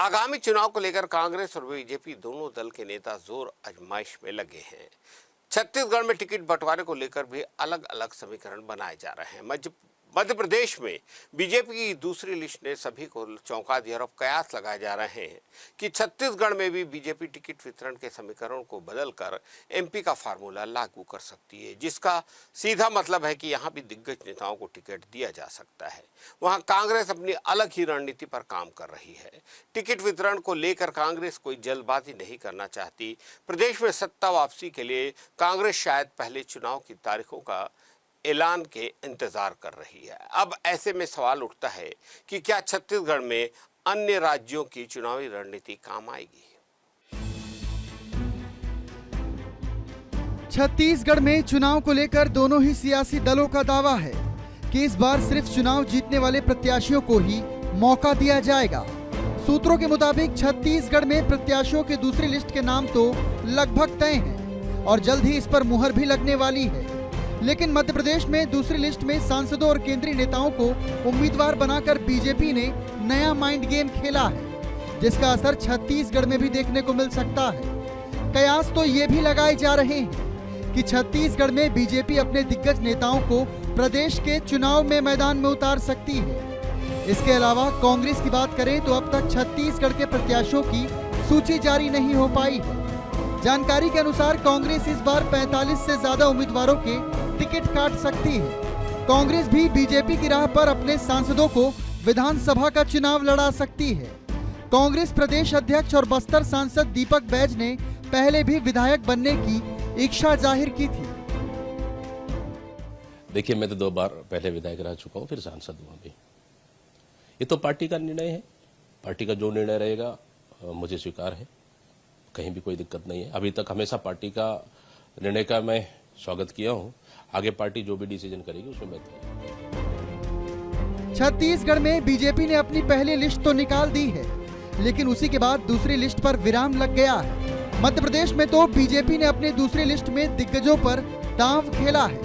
आगामी चुनाव को लेकर कांग्रेस और बीजेपी दोनों दल के नेता जोर आजमाइश में लगे हैं। छत्तीसगढ़ में टिकट बंटवारे को लेकर भी अलग अलग समीकरण बनाए जा रहे हैं। मध्य प्रदेश में बीजेपी की दूसरी लिस्ट ने सभी को चौंका दिया और अब कयास लगाए जा रहे हैं कि छत्तीसगढ़ में भी बीजेपी टिकट वितरण के समीकरण को बदलकर एमपी का फार्मूला लागू कर सकती है, जिसका सीधा मतलब है कि यहां भी दिग्गज नेताओं को टिकट दिया जा सकता है। वहां कांग्रेस अपनी अलग ही रणनीति पर काम कर रही है। टिकट वितरण को लेकर कांग्रेस कोई जल्दबाजी नहीं करना चाहती। प्रदेश में सत्ता वापसी के लिए कांग्रेस शायद पहले चुनाव की तारीखों का ऐलान के इंतजार कर रही है। अब ऐसे में सवाल उठता है कि क्या छत्तीसगढ़ में अन्य राज्यों की चुनावी रणनीति काम आएगी? छत्तीसगढ़ में चुनाव को लेकर दोनों ही सियासी दलों का दावा है कि इस बार सिर्फ चुनाव जीतने वाले प्रत्याशियों को ही मौका दिया जाएगा। सूत्रों के मुताबिक छत्तीसगढ़ में प्रत्याशियों की दूसरी लिस्ट के नाम तो लगभग तय हैं और जल्द ही इस पर मुहर भी लगने वाली है। लेकिन मध्य प्रदेश में दूसरी लिस्ट में सांसदों और केंद्रीय नेताओं को उम्मीदवार बनाकर बीजेपी ने नया माइंड गेम खेला है, जिसका असर छत्तीसगढ़ में भी देखने को मिल सकता है। कयास तो ये भी लगाए जा रहे हैं कि छत्तीसगढ़ में बीजेपी अपने दिग्गज नेताओं को प्रदेश के चुनाव में मैदान में उतार सकती है। इसके अलावा कांग्रेस की बात करें तो अब तक छत्तीसगढ़ के प्रत्याशियों की सूची जारी नहीं हो पाई है। जानकारी के अनुसार कांग्रेस इस बार 45 से ज्यादा उम्मीदवारों के टिकट काट सकती है। कांग्रेस भी बीजेपी की राह पर अपने सांसदों को विधानसभा का चुनाव लड़ा सकती है। कांग्रेस प्रदेश अध्यक्ष और बस्तर सांसद दीपक बैज ने पहले भी विधायक बनने की इच्छा जाहिर की थी। देखिए, मैं तो 2 बार पहले विधायक रह चुका हूं, फिर सांसद हुआ भी। ये तो पार्टी का निर्णय है। पार्टी का जो निर्णय रहेगा मुझे स्वीकार है, कहीं भी कोई दिक्कत नहीं है। अभी तक हमेशा पार्टी का निर्णय का मैं स्वागत किया हूं। आगे पार्टी जो भी डिसीजन करेगी उसमें मैं तैयार। छत्तीसगढ़ में बीजेपी ने अपनी पहली लिस्ट तो निकाल दी है, लेकिन उसी के बाद दूसरी लिस्ट पर विराम लग गया है। मध्य प्रदेश में तो बीजेपी ने अपनी दूसरी लिस्ट में दिग्गजों पर दांव खेला है।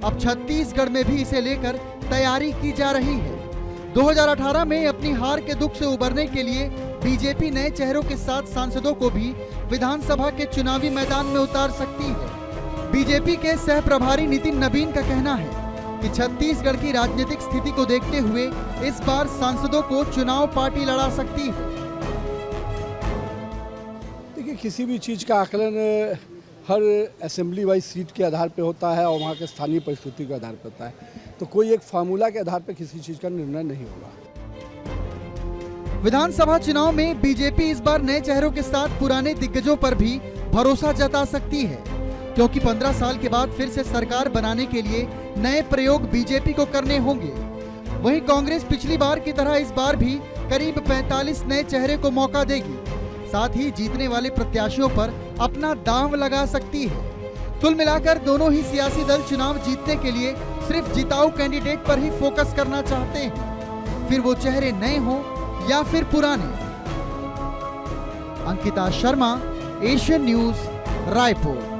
अब छत्तीसगढ़ में भी इसे लेकर तैयारी की जा रही है। 2018 में अपनी हार के दुख से उबरने के लिए बीजेपी नए चेहरों के साथ सांसदों को भी विधानसभा के चुनावी मैदान में उतार सकती है। बीजेपी के सह प्रभारी नितिन नबीन का कहना है कि छत्तीसगढ़ की राजनीतिक स्थिति को देखते हुए इस बार सांसदों को चुनाव पार्टी लड़ा सकती है। देखिए, किसी भी चीज का आकलन हर असेंबली वाइज सीट के आधार पे होता है और वहाँ के स्थानीय परिस्थिति के आधार पर होता है, तो कोई एक फार्मूला के आधार पर किसी चीज का निर्णय नहीं होगा। विधानसभा चुनाव में बीजेपी इस बार नए चेहरों के साथ पुराने दिग्गजों पर भी भरोसा जता सकती है, क्योंकि 15 साल के बाद फिर से सरकार बनाने के लिए नए प्रयोग बीजेपी को करने होंगे। वहीं कांग्रेस पिछली बार की तरह इस बार भी करीब 45 नए चेहरे को मौका देगी। साथ ही जीतने वाले प्रत्याशियों पर अपना दांव लगा सकती है। कुल मिलाकर दोनों ही सियासी दल चुनाव जीतने के लिए सिर्फ जिताऊ कैंडिडेट पर ही फोकस करना चाहते हैं, फिर वो चेहरे नए हों या फिर पुराने। Ankita Sharma, Asian news, Raipur.